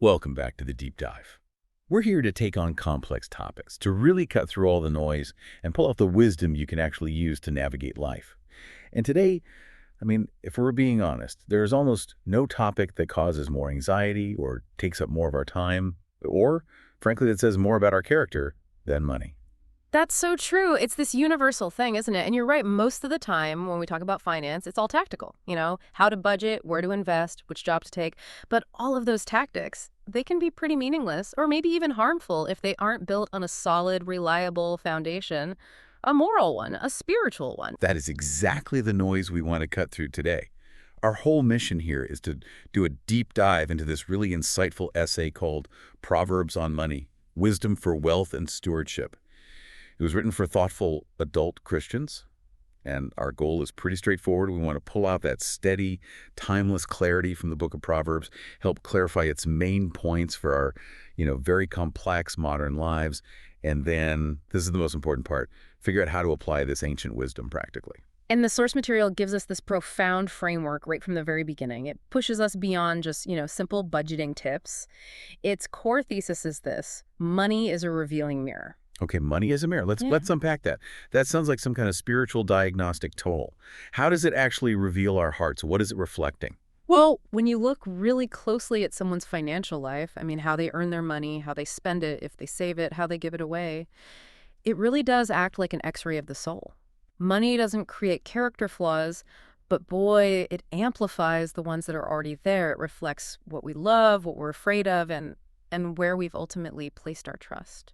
Welcome back to the Deep Dive. We're here to take on complex topics, to really cut through all the noise and pull out the wisdom you can actually use to navigate life. And today, if we're being honest, there's almost no topic that causes more anxiety or takes up more of our time, or, frankly, that says more about our character than money. That's so true. It's this universal thing, isn't it? And you're right, most of the time when we talk about finance, it's all tactical, how to budget, where to invest, which job to take. But all of those tactics, they can be pretty meaningless or maybe even harmful if they aren't built on a solid, reliable foundation, a moral one, a spiritual one. That is exactly the noise we want to cut through today. Our whole mission here is to do a deep dive into this really insightful essay called Proverbs on Money, Wisdom for Wealth and Stewardship. It was written for thoughtful adult Christians, and our goal is pretty straightforward. We want to pull out that steady, timeless clarity from the Book of Proverbs, help clarify its main points for our, very complex modern lives, and then, this is the most important part, figure out how to apply this ancient wisdom practically. And the source material gives us this profound framework right from the very beginning. It pushes us beyond just, simple budgeting tips. Its core thesis is this: money is a revealing mirror. Okay, money is a mirror. Let's unpack that. That sounds like some kind of spiritual diagnostic tool. How does it actually reveal our hearts? What is it reflecting? Well, when you look really closely at someone's financial life, how they earn their money, how they spend it, if they save it, how they give it away, it really does act like an X-ray of the soul. Money doesn't create character flaws, but boy, it amplifies the ones that are already there. It reflects what we love, what we're afraid of, and where we've ultimately placed our trust.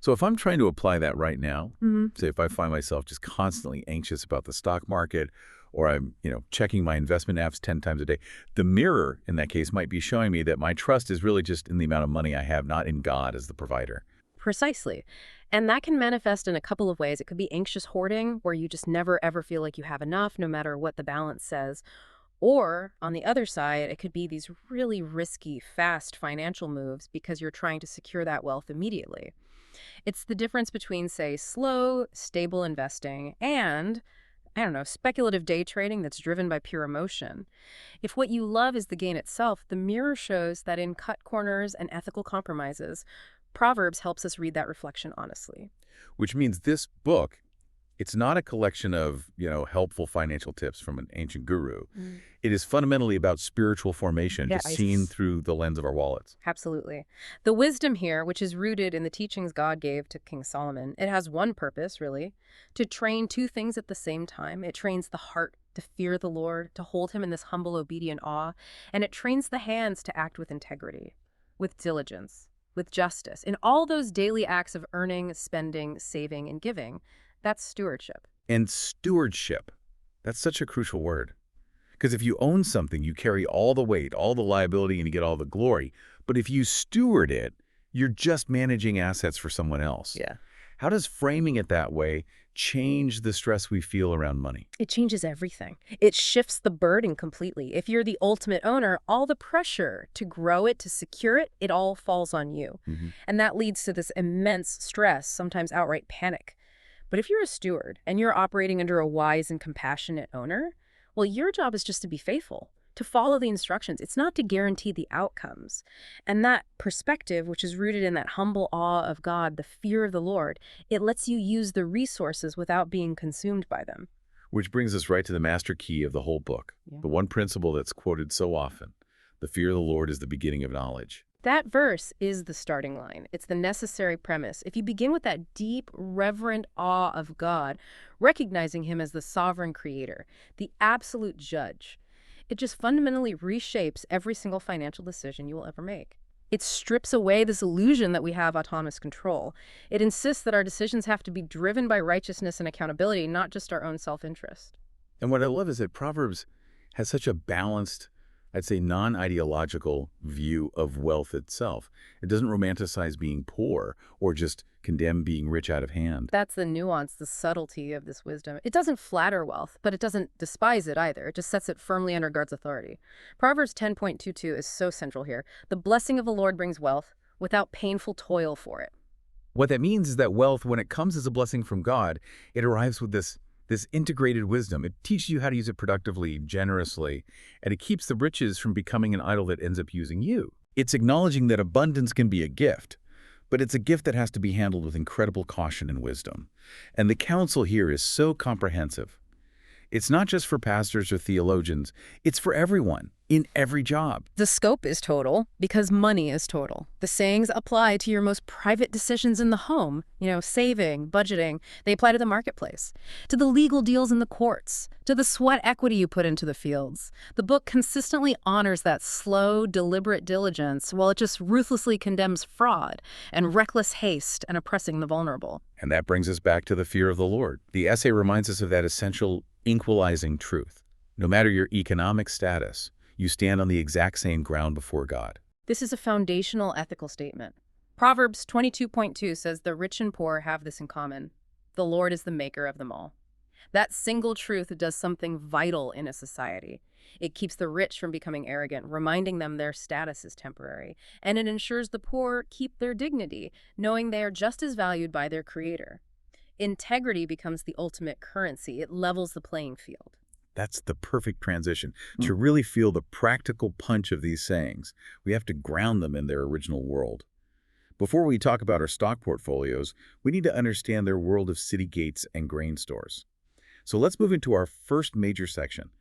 So if I'm trying to apply that right now, say if I find myself just constantly anxious about the stock market, or I'm, checking my investment apps 10 times a day, the mirror in that case might be showing me that my trust is really just in the amount of money I have, not in God as the provider. Precisely. And that can manifest in a couple of ways. It could be anxious hoarding, where you just never ever feel like you have enough, no matter what the balance says. Or, on the other side, it could be these really risky, fast financial moves because you're trying to secure that wealth immediately. It's the difference between, say, slow, stable investing and, speculative day trading that's driven by pure emotion. If what you love is the gain itself, the mirror shows that in cut corners and ethical compromises, Proverbs helps us read that reflection honestly. Which means this book, it's not a collection of, helpful financial tips from an ancient guru. It is fundamentally about spiritual formation, just seen through the lens of our wallets. Absolutely. The wisdom here, which is rooted in the teachings God gave to King Solomon, it has one purpose, really: to train two things at the same time. It trains the heart to fear the Lord, to hold him in this humble, obedient awe, and it trains the hands to act with integrity, with diligence, with justice, in all those daily acts of earning, spending, saving, and giving. That's stewardship. And stewardship, that's such a crucial word. Because if you own something, you carry all the weight, all the liability, and you get all the glory. But if you steward it, you're just managing assets for someone else. Yeah. How does framing it that way change the stress we feel around money? It changes everything. It shifts the burden completely. If you're the ultimate owner, all the pressure to grow it, to secure it, it all falls on you. And that leads to this immense stress, sometimes outright panic. But if you're a steward and you're operating under a wise and compassionate owner, well, your job is just to be faithful, to follow the instructions. It's not to guarantee the outcomes. And that perspective, which is rooted in that humble awe of God, the fear of the Lord, it lets you use the resources without being consumed by them. Which brings us right to the master key of the whole book, the one principle that's quoted so often: the fear of the Lord is the beginning of knowledge. That verse is the starting line. It's the necessary premise. If you begin with that deep, reverent awe of God, recognizing him as the sovereign creator, the absolute judge, it just fundamentally reshapes every single financial decision you will ever make. It strips away this illusion that we have autonomous control. It insists that our decisions have to be driven by righteousness and accountability, not just our own self-interest. And what I love is that Proverbs has such a balanced, I'd say, non-ideological view of wealth itself. It doesn't romanticize being poor or just condemn being rich out of hand. That's the nuance, the subtlety of this wisdom. It doesn't flatter wealth, but it doesn't despise it either. It just sets it firmly under God's authority. Proverbs 10.22 is so central here. The blessing of the Lord brings wealth without painful toil for it. What that means is that wealth, when it comes as a blessing from God, it arrives with this integrated wisdom. It teaches you how to use it productively, generously, and it keeps the riches from becoming an idol that ends up using you. It's acknowledging that abundance can be a gift, but it's a gift that has to be handled with incredible caution and wisdom. And the counsel here is so comprehensive. It's not just for pastors or theologians, it's for everyone, in every job. The scope is total because money is total. The sayings apply to your most private decisions in the home, saving, budgeting. They apply to the marketplace, to the legal deals in the courts, to the sweat equity you put into the fields. The book consistently honors that slow, deliberate diligence while it just ruthlessly condemns fraud and reckless haste and oppressing the vulnerable. And that brings us back to the fear of the Lord. The essay reminds us of that essential equalizing truth. No matter your economic status, you stand on the exact same ground before God. This is a foundational ethical statement. Proverbs 22.2 says the rich and poor have this in common. The Lord is the maker of them all. That single truth does something vital in a society. It keeps the rich from becoming arrogant, reminding them their status is temporary. And it ensures the poor keep their dignity, knowing they are just as valued by their Creator. Integrity becomes the ultimate currency. It levels the playing field. That's the perfect transition. To really feel the practical punch of these sayings, we have to ground them in their original world. Before we talk about our stock portfolios, we need to understand their world of city gates and grain stores. So let's move into our first major section,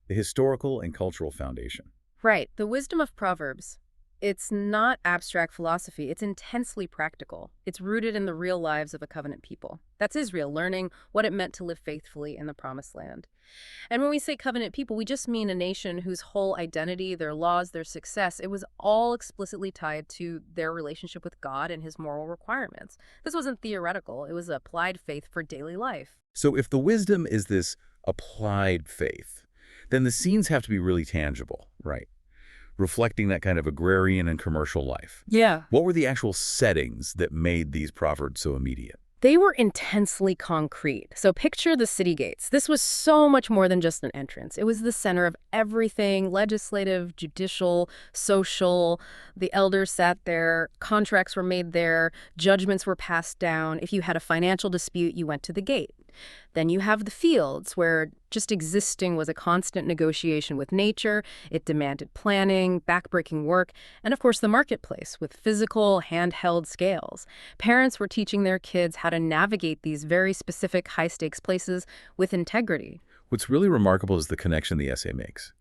the historical and cultural foundation. Right. The wisdom of Proverbs. It's not abstract philosophy. It's intensely practical. It's rooted in the real lives of a covenant people. That's Israel, learning what it meant to live faithfully in the Promised Land. And when we say covenant people, we just mean a nation whose whole identity, their laws, their success, it was all explicitly tied to their relationship with God and his moral requirements. This wasn't theoretical. It was applied faith for daily life. So if the wisdom is this applied faith, then the scenes have to be really tangible, right? Reflecting that kind of agrarian and commercial life. Yeah. What were the actual settings that made these proverbs so immediate? They were intensely concrete. So picture the city gates. This was so much more than just an entrance. It was the center of everything, legislative, judicial, social. The elders sat there, contracts were made there, judgments were passed down. If you had a financial dispute, you went to the gate. Then you have the fields, where just existing was a constant negotiation with nature. It demanded planning, backbreaking work, and of course the marketplace with physical, handheld scales. Parents were teaching their kids how to navigate these very specific high-stakes places with integrity. What's really remarkable is the connection the essay makes.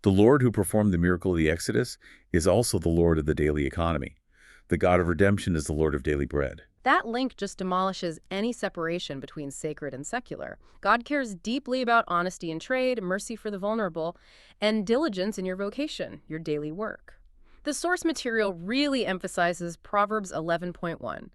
The Lord who performed the miracle of the Exodus is also the Lord of the daily economy. The God of redemption is the Lord of daily bread. That link just demolishes any separation between sacred and secular. God cares deeply about honesty in trade, mercy for the vulnerable, and diligence in your vocation, your daily work. The source material really emphasizes Proverbs 11.1.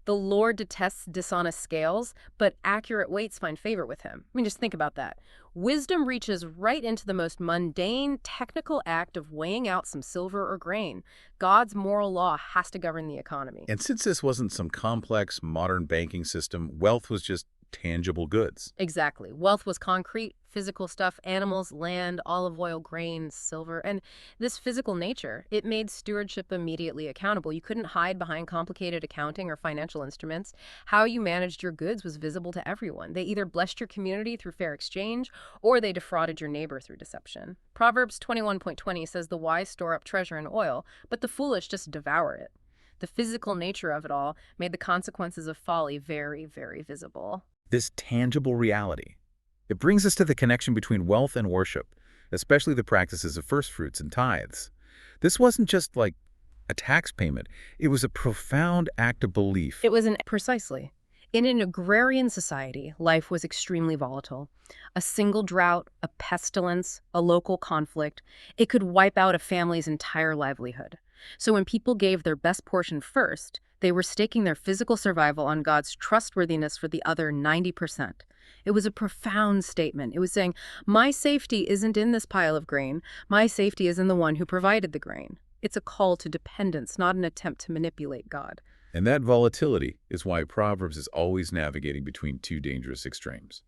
The Lord detests dishonest scales, but accurate weights find favor with him. I mean, just think about that. Wisdom reaches right into the most mundane, technical act of weighing out some silver or grain. God's moral law has to govern the economy. And since this wasn't some complex modern banking system, wealth was just tangible goods. Exactly. Wealth was concrete, physical stuff, animals, land, olive oil, grain, silver. And this physical nature, it made stewardship immediately accountable. You couldn't hide behind complicated accounting or financial instruments. How you managed your goods was visible to everyone. They either blessed your community through fair exchange, or they defrauded your neighbor through deception. Proverbs 21.20 says the wise store up treasure in oil, but the foolish just devour it. The physical nature of it all made the consequences of folly very, very visible. This tangible reality. It brings us to the connection between wealth and worship, especially the practices of first fruits and tithes. This wasn't just like a tax payment. It was a profound act of belief. Precisely. In an agrarian society, life was extremely volatile. A single drought, a pestilence, a local conflict, it could wipe out a family's entire livelihood. So when people gave their best portion first, they were staking their physical survival on God's trustworthiness for the other 90%. It was a profound statement. It was saying, my safety isn't in this pile of grain. My safety is in the one who provided the grain. It's a call to dependence, not an attempt to manipulate God. And that volatility is why Proverbs is always navigating between two dangerous extremes: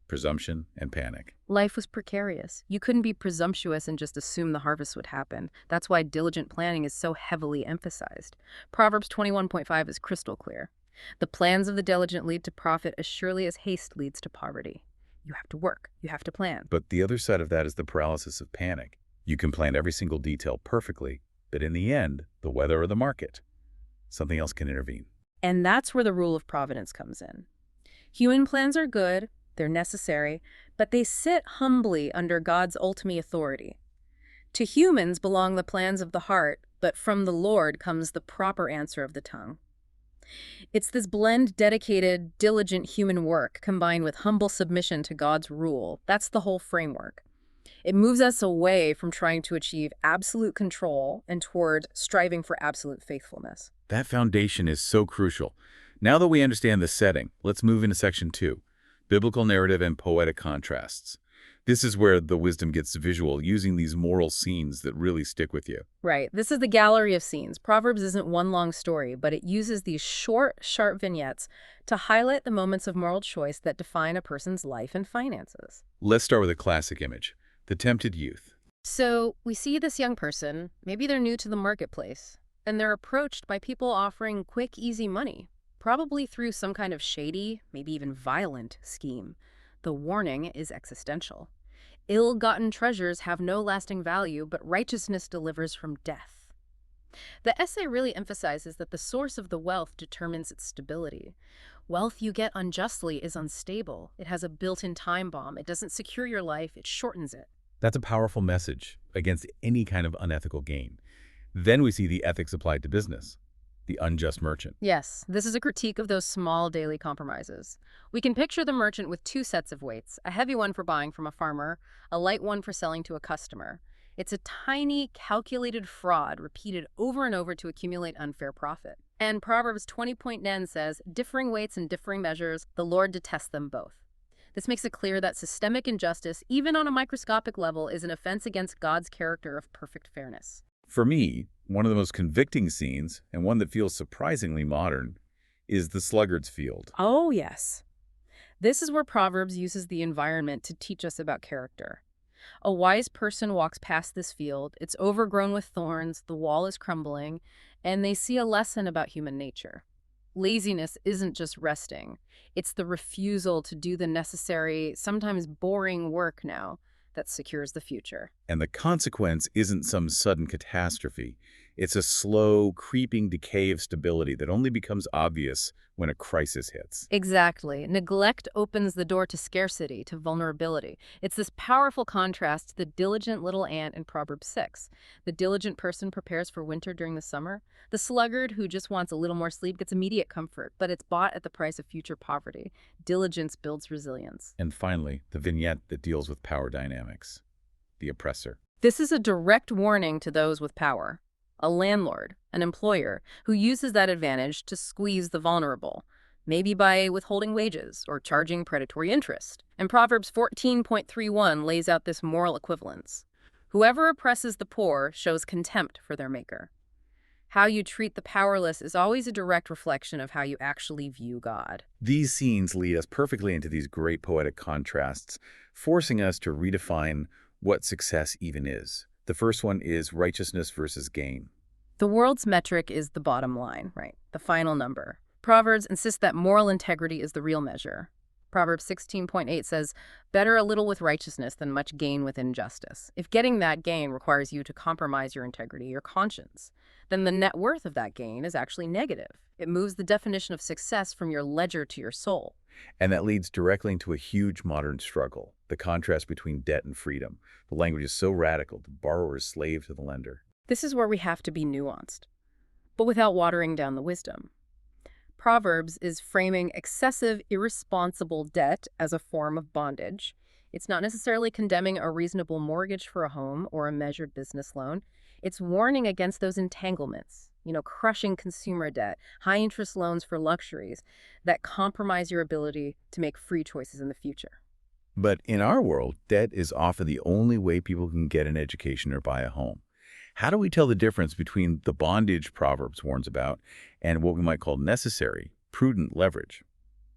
presumption and panic. Life was precarious. You couldn't be presumptuous and just assume the harvest would happen. That's why diligent planning is so heavily emphasized. Proverbs 21.5 is crystal clear. The plans of the diligent lead to profit as surely as haste leads to poverty. You have to work. You have to plan. But the other side of that is the paralysis of panic. You can plan every single detail perfectly, But in the end, the weather or the market, something else can intervene. And that's where the rule of providence comes in. Human plans are good, they're necessary, but they sit humbly under God's ultimate authority. To humans belong the plans of the heart, but from the Lord comes the proper answer of the tongue. It's this blend dedicated, diligent human work combined with humble submission to God's rule. That's the whole framework. It moves us away from trying to achieve absolute control and toward striving for absolute faithfulness. That foundation is so crucial. Now that we understand the setting, let's move into section 2, biblical narrative and poetic contrasts. This is where the wisdom gets visual, using these moral scenes that really stick with you. Right. This is the gallery of scenes. Proverbs isn't one long story, but it uses these short, sharp vignettes to highlight the moments of moral choice that define a person's life and finances. Let's start with a classic image, the tempted youth. So we see this young person, maybe they're new to the marketplace, and they're approached by people offering quick, easy money, probably through some kind of shady, maybe even violent scheme. The warning is existential. Ill-gotten treasures have no lasting value, but righteousness delivers from death. The essay really emphasizes that the source of the wealth determines its stability. Wealth you get unjustly is unstable. It has a built-in time bomb. It doesn't secure your life, it shortens it. That's a powerful message against any kind of unethical gain. Then we see the ethics applied to business, the unjust merchant. Yes, this is a critique of those small daily compromises. We can picture the merchant with two sets of weights, a heavy one for buying from a farmer, a light one for selling to a customer. It's a tiny, calculated fraud repeated over and over to accumulate unfair profit. And Proverbs 20.9 says, differing weights and differing measures, the Lord detests them both. This makes it clear that systemic injustice, even on a microscopic level, is an offense against God's character of perfect fairness. For me, one of the most convicting scenes, and one that feels surprisingly modern, is the sluggard's field. Oh, yes. This is where Proverbs uses the environment to teach us about character. A wise person walks past this field, it's overgrown with thorns, the wall is crumbling, and they see a lesson about human nature. Laziness isn't just resting. It's the refusal to do the necessary, sometimes boring work now that secures the future. And the consequence isn't some sudden catastrophe. It's a slow, creeping decay of stability that only becomes obvious when a crisis hits. Exactly. Neglect opens the door to scarcity, to vulnerability. It's this powerful contrast to the diligent little ant in Proverbs 6. The diligent person prepares for winter during the summer. The sluggard who just wants a little more sleep gets immediate comfort, but it's bought at the price of future poverty. Diligence builds resilience. And finally, the vignette that deals with power dynamics, the oppressor. This is a direct warning to those with power. A landlord, an employer, who uses that advantage to squeeze the vulnerable, maybe by withholding wages or charging predatory interest. And Proverbs 14.31 lays out this moral equivalence. Whoever oppresses the poor shows contempt for their maker. How you treat the powerless is always a direct reflection of how you actually view God. These scenes lead us perfectly into these great poetic contrasts, forcing us to redefine what success even is. The first one is righteousness versus gain. The world's metric is the bottom line, right? The final number. Proverbs insist that moral integrity is the real measure. Proverbs 16.8 says, better a little with righteousness than much gain with injustice. If getting that gain requires you to compromise your integrity, your conscience, then the net worth of that gain is actually negative. It moves the definition of success from your ledger to your soul. And that leads directly into a huge modern struggle, the contrast between debt and freedom. The language is so radical, the borrower is slave to the lender. This is where we have to be nuanced, but without watering down the wisdom. Proverbs is framing excessive, irresponsible debt as a form of bondage. It's not necessarily condemning a reasonable mortgage for a home or a measured business loan. It's warning against those entanglements, crushing consumer debt, high-interest loans for luxuries that compromise your ability to make free choices in the future. But in our world, debt is often the only way people can get an education or buy a home. How do we tell the difference between the bondage Proverbs warns about and what we might call necessary, prudent leverage?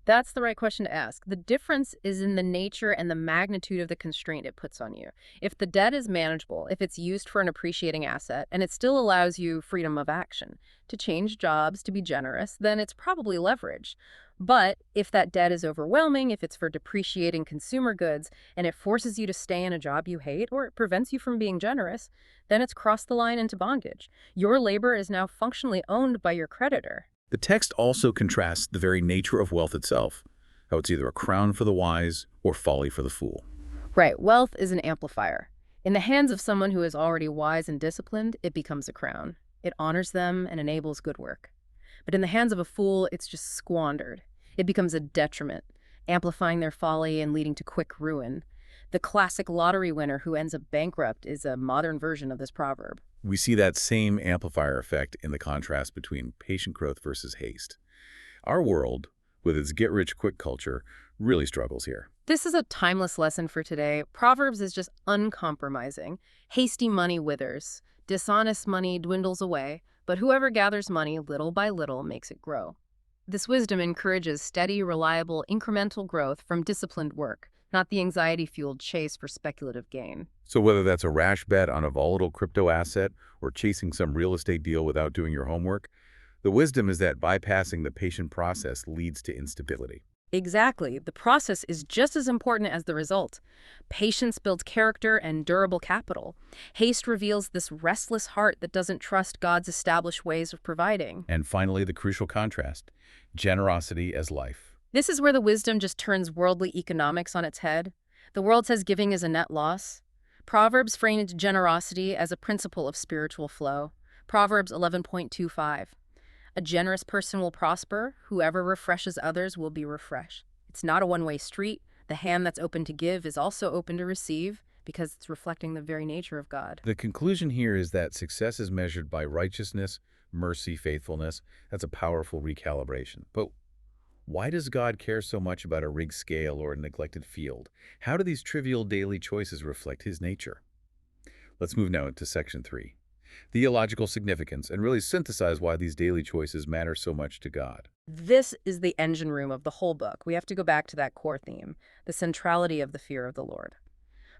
That's the right question to ask. The difference is in the nature and the magnitude of the constraint it puts on you. If the debt is manageable, if it's used for an appreciating asset, and it still allows you freedom of action to change jobs, to be generous, then it's probably leverage. But if that debt is overwhelming, if it's for depreciating consumer goods, and it forces you to stay in a job you hate, or it prevents you from being generous, then it's crossed the line into bondage. Your labor is now functionally owned by your creditor. The text also contrasts the very nature of wealth itself, how it's either a crown for the wise or folly for the fool. Right, wealth is an amplifier. In the hands of someone who is already wise and disciplined, it becomes a crown. It honors them and enables good work. But in the hands of a fool, it's just squandered. It becomes a detriment, amplifying their folly and leading to quick ruin. The classic lottery winner who ends up bankrupt is a modern version of this proverb. We see that same amplifier effect in the contrast between patient growth versus haste. Our world, with its get-rich-quick culture, really struggles here. This is a timeless lesson for today. Proverbs is just uncompromising. Hasty money withers. Dishonest money dwindles away, but whoever gathers money little by little makes it grow. This wisdom encourages steady, reliable, incremental growth from disciplined work, not the anxiety-fueled chase for speculative gain. So whether that's a rash bet on a volatile crypto asset or chasing some real estate deal without doing your homework, the wisdom is that bypassing the patient process leads to instability. Exactly. The process is just as important as the result. Patience builds character and durable capital. Haste reveals this restless heart that doesn't trust God's established ways of providing. And finally, the crucial contrast, generosity as life. This is where the wisdom just turns worldly economics on its head. The world says giving is a net loss. Proverbs framed generosity as a principle of spiritual flow. Proverbs 11.25. A generous person will prosper. Whoever refreshes others will be refreshed. It's not a one-way street. The hand that's open to give is also open to receive because it's reflecting the very nature of God. The conclusion here is that success is measured by righteousness, mercy, faithfulness. That's a powerful recalibration. But why does God care so much about a rigged scale or a neglected field? How do these trivial daily choices reflect his nature? Let's move now to section 3. Theological significance, and really synthesize why these daily choices matter so much to God. This is the engine room of the whole book. We have to go back to that core theme, the centrality of the fear of the Lord.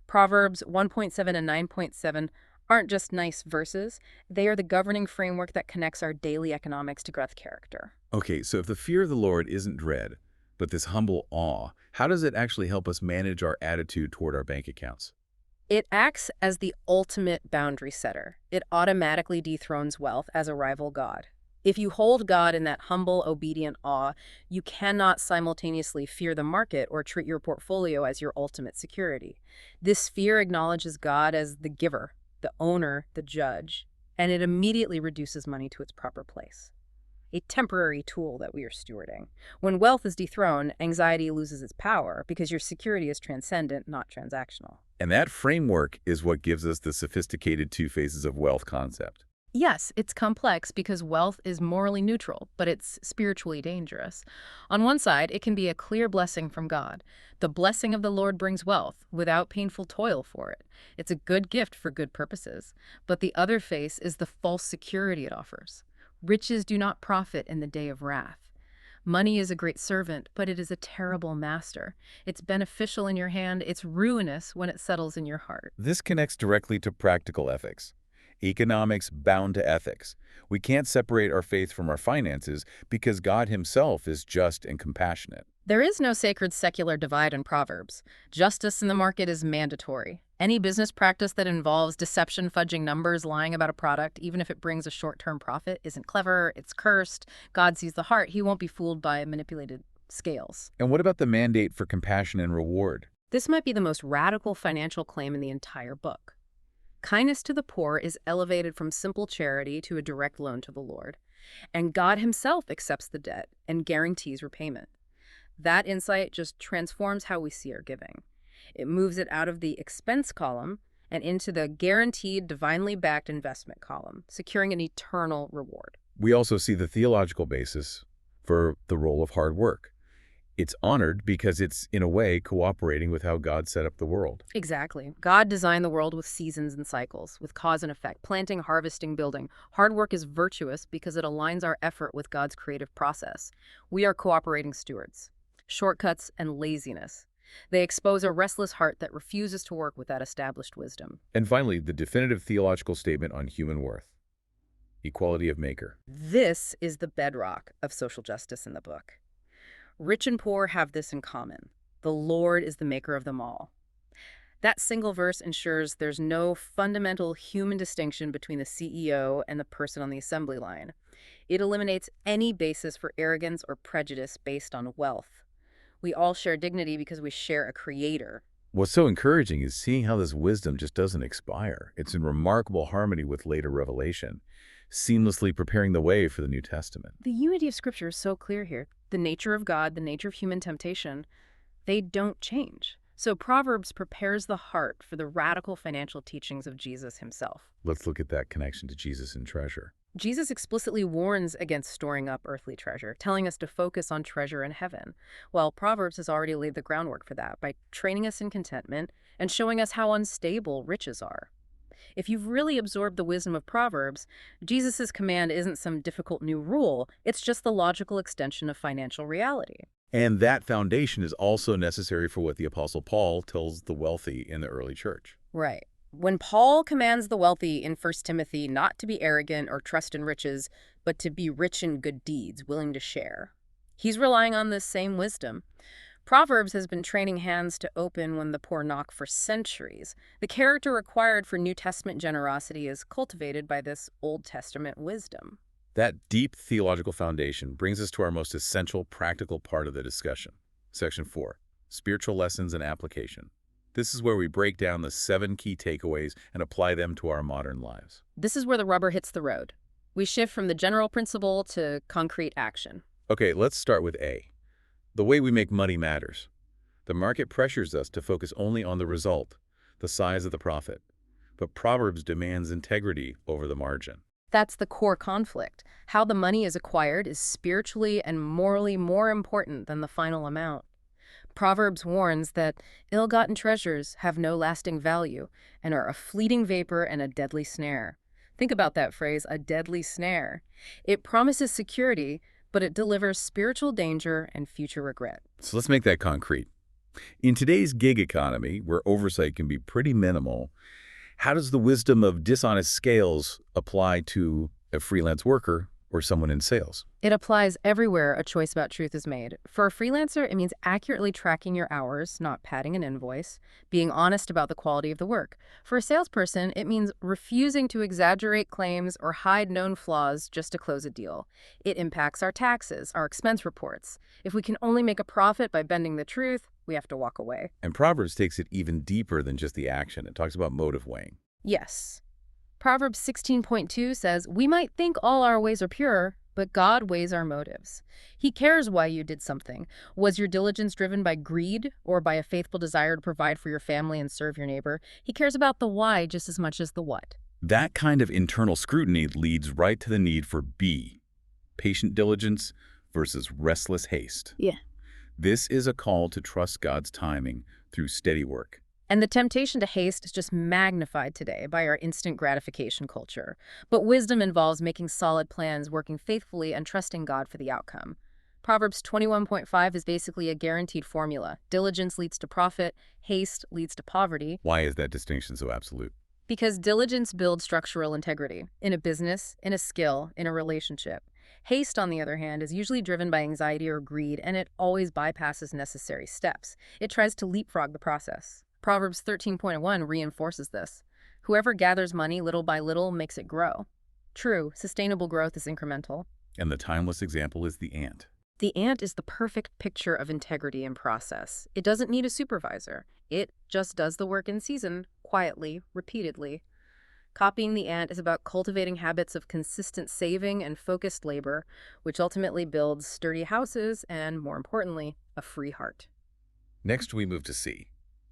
Proverbs 1.7 and 9.7 aren't just nice verses. They are the governing framework that connects our daily economics to God's character. Okay, so if the fear of the Lord isn't dread, but this humble awe, how does it actually help us manage our attitude toward our bank accounts? It acts as the ultimate boundary setter. It automatically dethrones wealth as a rival god. If you hold God in that humble, obedient awe, you cannot simultaneously fear the market or treat your portfolio as your ultimate security. This fear acknowledges God as the giver, the owner, the judge, and it immediately reduces money to its proper place. A temporary tool that we are stewarding. When wealth is dethroned, anxiety loses its power because your security is transcendent, not transactional. And that framework is what gives us the sophisticated two phases of wealth concept. Yes, it's complex because wealth is morally neutral, but it's spiritually dangerous. On one side, it can be a clear blessing from God. The blessing of the Lord brings wealth without painful toil for it. It's a good gift for good purposes. But the other face is the false security it offers. Riches do not profit in the day of wrath. Money is a great servant, but it is a terrible master. It's beneficial in your hand, it's ruinous when it settles in your heart. This connects directly to practical ethics. Economics bound to ethics. We can't separate our faith from our finances because God himself is just and compassionate. There is no sacred secular divide in Proverbs. Justice in the market is mandatory. Any business practice that involves deception, fudging numbers, lying about a product, even if it brings a short-term profit, isn't clever, it's cursed. God sees the heart. He won't be fooled by manipulated scales. And what about the mandate for compassion and reward? This might be the most radical financial claim in the entire book. Kindness to the poor is elevated from simple charity to a direct loan to the Lord. And God himself accepts the debt and guarantees repayment. That insight just transforms how we see our giving. It moves it out of the expense column and into the guaranteed, divinely backed investment column, securing an eternal reward. We also see the theological basis for the role of hard work. It's honored because it's, in a way, cooperating with how God set up the world. Exactly. God designed the world with seasons and cycles, with cause and effect, planting, harvesting, building. Hard work is virtuous because it aligns our effort with God's creative process. We are cooperating stewards. shortcuts, and laziness. They expose a restless heart that refuses to work with that established wisdom. And finally, the definitive theological statement on human worth, equality of maker. This is the bedrock of social justice in the book. Rich and poor have this in common. The Lord is the maker of them all. That single verse ensures there's no fundamental human distinction between the CEO and the person on the assembly line. It eliminates any basis for arrogance or prejudice based on wealth. We all share dignity because we share a creator. What's so encouraging is seeing how this wisdom just doesn't expire. It's in remarkable harmony with later revelation, seamlessly preparing the way for the New Testament. The unity of Scripture is so clear here. The nature of God, the nature of human temptation, they don't change. So Proverbs prepares the heart for the radical financial teachings of Jesus himself. Let's look at that connection to Jesus and treasure. Jesus explicitly warns against storing up earthly treasure, telling us to focus on treasure in heaven, while Proverbs has already laid the groundwork for that by training us in contentment and showing us how unstable riches are. If you've really absorbed the wisdom of Proverbs, Jesus' command isn't some difficult new rule, it's just the logical extension of financial reality. And that foundation is also necessary for what the Apostle Paul tells the wealthy in the early church. Right. When Paul commands the wealthy in 1 Timothy not to be arrogant or trust in riches, but to be rich in good deeds, willing to share, he's relying on this same wisdom. Proverbs has been training hands to open when the poor knock for centuries. The character required for New Testament generosity is cultivated by this Old Testament wisdom. That deep theological foundation brings us to our most essential practical part of the discussion. Section 4, Spiritual Lessons and Application. This is where we break down the 7 key takeaways and apply them to our modern lives. This is where the rubber hits the road. We shift from the general principle to concrete action. Okay, let's start with A. The way we make money matters. The market pressures us to focus only on the result, the size of the profit. But Proverbs demands integrity over the margin. That's the core conflict. How the money is acquired is spiritually and morally more important than the final amount. Proverbs warns that ill-gotten treasures have no lasting value and are a fleeting vapor and a deadly snare. Think about that phrase, a deadly snare. It promises security, but it delivers spiritual danger and future regret. So let's make that concrete. In today's gig economy, where oversight can be pretty minimal, how does the wisdom of dishonest scales apply to a freelance worker or someone in sales? It applies everywhere a choice about truth is made. For a freelancer, it means accurately tracking your hours, not padding an invoice, being honest about the quality of the work. For a salesperson, it means refusing to exaggerate claims or hide known flaws just to close a deal. It impacts our taxes, our expense reports. If we can only make a profit by bending the truth, we have to walk away. And Proverbs takes it even deeper than just the action. It talks about motive weighing. Yes. Proverbs 16.2 says, "We might think all our ways are pure, but God weighs our motives. He cares why you did something. Was your diligence driven by greed or by a faithful desire to provide for your family and serve your neighbor? He cares about the why just as much as the what." That kind of internal scrutiny leads right to the need for B, patient diligence versus restless haste. Yeah. This is a call to trust God's timing through steady work. And the temptation to haste is just magnified today by our instant gratification culture. But wisdom involves making solid plans, working faithfully, and trusting God for the outcome. Proverbs 21.5 is basically a guaranteed formula. Diligence leads to profit, haste leads to poverty. Why is that distinction so absolute? Because diligence builds structural integrity in a business, in a skill, in a relationship. Haste, on the other hand, is usually driven by anxiety or greed, and it always bypasses necessary steps. It tries to leapfrog the process. Proverbs 13.1 reinforces this. Whoever gathers money little by little makes it grow. True, sustainable growth is incremental. And the timeless example is the ant. The ant is the perfect picture of integrity in process. It doesn't need a supervisor. It just does the work in season, quietly, repeatedly. Copying the ant is about cultivating habits of consistent saving and focused labor, which ultimately builds sturdy houses and, more importantly, a free heart. Next, we move to C,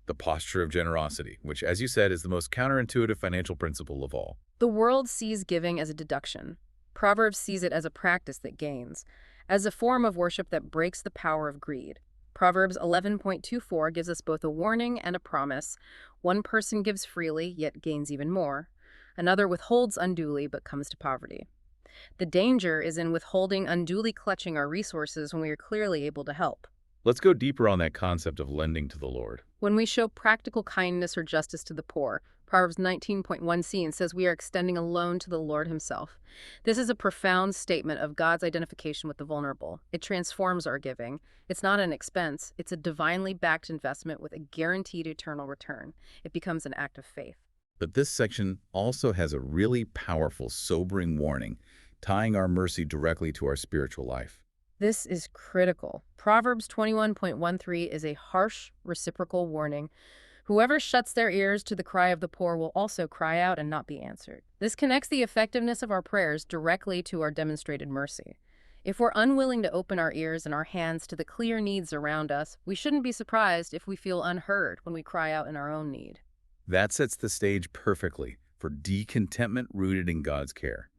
the posture of generosity, which, as you said, is the most counterintuitive financial principle of all. The world sees giving as a deduction. Proverbs sees it as a practice that gains, as a form of worship that breaks the power of greed. Proverbs 11.24 gives us both a warning and a promise. One person gives freely, yet gains even more. Another withholds unduly, but comes to poverty. The danger is in withholding, unduly clutching our resources when we are clearly able to help. Let's go deeper on that concept of lending to the Lord. When we show practical kindness or justice to the poor, Proverbs 19.1c says we are extending a loan to the Lord himself. This is a profound statement of God's identification with the vulnerable. It transforms our giving. It's not an expense. It's a divinely backed investment with a guaranteed eternal return. It becomes an act of faith. But this section also has a really powerful, sobering warning, tying our mercy directly to our spiritual life. This is critical. Proverbs 21.13 is a harsh, reciprocal warning. Whoever shuts their ears to the cry of the poor will also cry out and not be answered. This connects the effectiveness of our prayers directly to our demonstrated mercy. If we're unwilling to open our ears and our hands to the clear needs around us, we shouldn't be surprised if we feel unheard when we cry out in our own need. That sets the stage perfectly for decontentment rooted in God's care.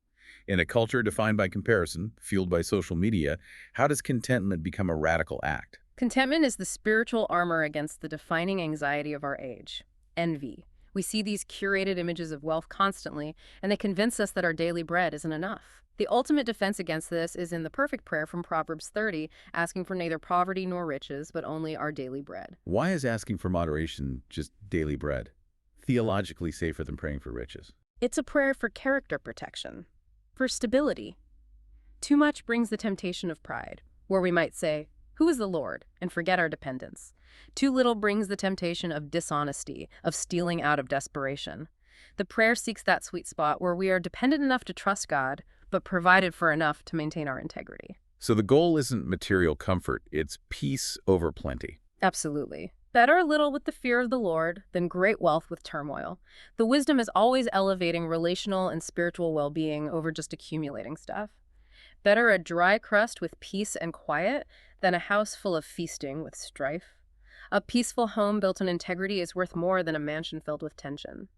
In a culture defined by comparison, fueled by social media, how does contentment become a radical act? Contentment is the spiritual armor against the defining anxiety of our age, envy. We see these curated images of wealth constantly, and they convince us that our daily bread isn't enough. The ultimate defense against this is in the perfect prayer from Proverbs 30, asking for neither poverty nor riches, but only our daily bread. Why is asking for moderation just daily bread theologically safer than praying for riches? It's a prayer for character protection, for stability. Too much brings the temptation of pride, where we might say, "Who is the Lord?" and forget our dependence. Too little brings the temptation of dishonesty, of stealing out of desperation. The prayer seeks that sweet spot where we are dependent enough to trust God, but provided for enough to maintain our integrity. So the goal isn't material comfort, it's peace over plenty. Absolutely. Better a little with the fear of the Lord than great wealth with turmoil. The wisdom is always elevating relational and spiritual well-being over just accumulating stuff. Better a dry crust with peace and quiet than a house full of feasting with strife. A peaceful home built on integrity is worth more than a mansion filled with tension.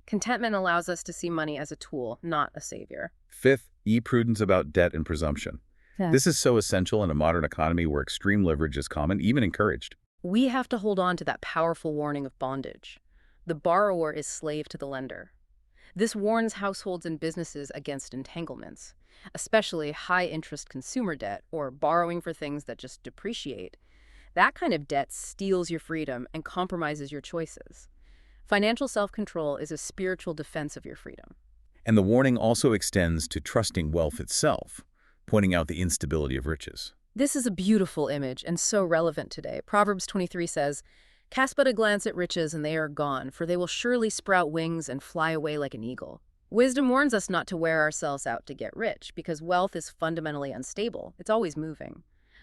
Contentment allows us to see money as a tool, not a savior. Fifth, prudence about debt and presumption. Yeah. This is so essential in a modern economy where extreme leverage is common, even encouraged. We have to hold on to that powerful warning of bondage. The borrower is slave to the lender. This warns households and businesses against entanglements, especially high-interest consumer debt or borrowing for things that just depreciate. That kind of debt steals your freedom and compromises your choices. Financial self-control is a spiritual defense of your freedom. And the warning also extends to trusting wealth itself, pointing out the instability of riches. This is a beautiful image and so relevant today. Proverbs 23 says, "Cast but a glance at riches and they are gone, for they will surely sprout wings and fly away like an eagle." Wisdom warns us not to wear ourselves out to get rich, because wealth is fundamentally unstable. It's always moving.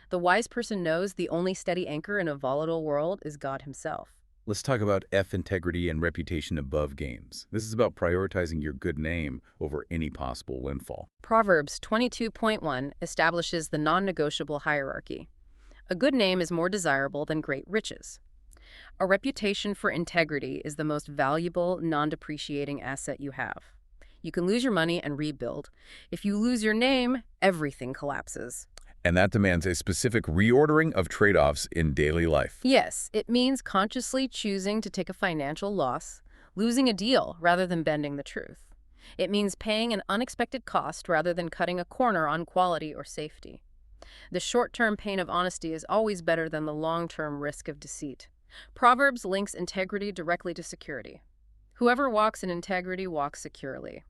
The wise person knows the only steady anchor in a volatile world is God himself. Let's talk about integrity and reputation above gains. This is about prioritizing your good name over any possible windfall. Proverbs 22.1 establishes the non-negotiable hierarchy. A good name is more desirable than great riches. A reputation for integrity is the most valuable, non-depreciating asset you have. You can lose your money and rebuild. If you lose your name, everything collapses. And that demands a specific reordering of trade-offs in daily life. Yes, it means consciously choosing to take a financial loss, losing a deal rather than bending the truth. It means paying an unexpected cost rather than cutting a corner on quality or safety. The short-term pain of honesty is always better than the long-term risk of deceit. Proverbs links integrity directly to security. Whoever walks in integrity walks securely.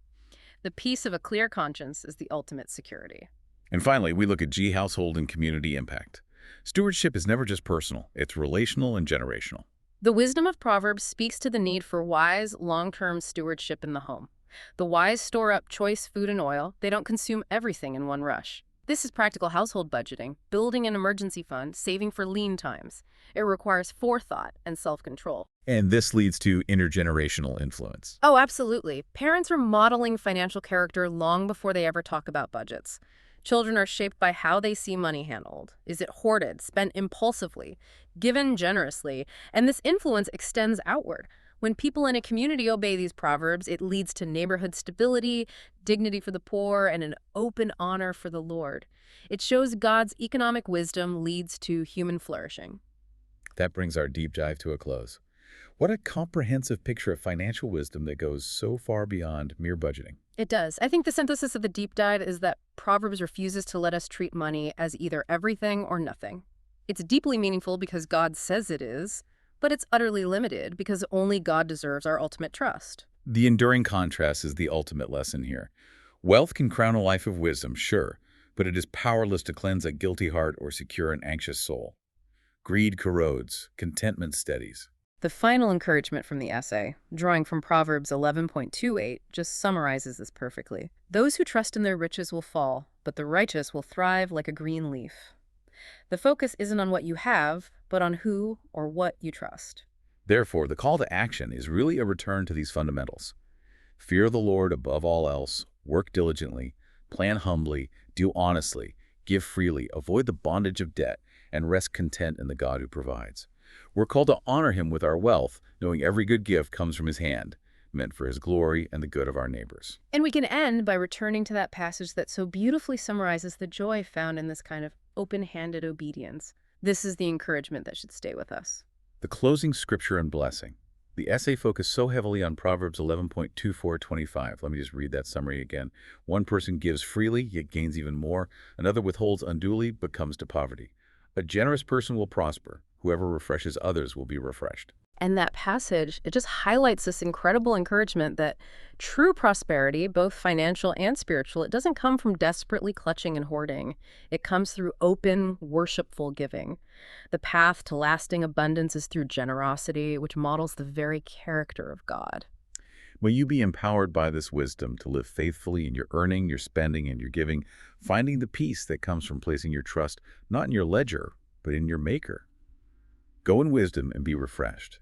The peace of a clear conscience is the ultimate security. And finally, we look at household and community impact. Stewardship is never just personal, it's relational and generational. The wisdom of Proverbs speaks to the need for wise, long-term stewardship in the home. The wise store up choice food and oil. They don't consume everything in one rush. This is practical household budgeting, building an emergency fund, saving for lean times. It requires forethought and self-control. And this leads to intergenerational influence. Oh, absolutely. Parents are modeling financial character long before they ever talk about budgets. Children are shaped by how they see money handled. Is it hoarded, spent impulsively, given generously? And this influence extends outward. When people in a community obey these proverbs, it leads to neighborhood stability, dignity for the poor, and an open honor for the Lord. It shows God's economic wisdom leads to human flourishing. That brings our deep dive to a close. What a comprehensive picture of financial wisdom that goes so far beyond mere budgeting. It does. I think the synthesis of the deep dive is that Proverbs refuses to let us treat money as either everything or nothing. It's deeply meaningful because God says it is, but it's utterly limited because only God deserves our ultimate trust. The enduring contrast is the ultimate lesson here. Wealth can crown a life of wisdom, sure, but it is powerless to cleanse a guilty heart or secure an anxious soul. Greed corrodes, contentment steadies. The final encouragement from the essay, drawing from Proverbs 11.28, just summarizes this perfectly. Those who trust in their riches will fall, but the righteous will thrive like a green leaf. The focus isn't on what you have, but on who or what you trust. Therefore, the call to action is really a return to these fundamentals. Fear the Lord above all else, work diligently, plan humbly, do honestly, give freely, avoid the bondage of debt, and rest content in the God who provides. We're called to honor him with our wealth, knowing every good gift comes from his hand, meant for his glory and the good of our neighbors. And we can end by returning to that passage that so beautifully summarizes the joy found in this kind of open-handed obedience. This is the encouragement that should stay with us. The closing scripture and blessing. The essay focused so heavily on Proverbs 11.24-25. Let me just read that summary again. One person gives freely, yet gains even more. Another withholds unduly, but comes to poverty. A generous person will prosper. Whoever refreshes others will be refreshed. And that passage, it just highlights this incredible encouragement that true prosperity, both financial and spiritual, it doesn't come from desperately clutching and hoarding. It comes through open, worshipful giving. The path to lasting abundance is through generosity, which models the very character of God. May you be empowered by this wisdom to live faithfully in your earning, your spending, and your giving, finding the peace that comes from placing your trust not in your ledger, but in your Maker. Go in wisdom and be refreshed.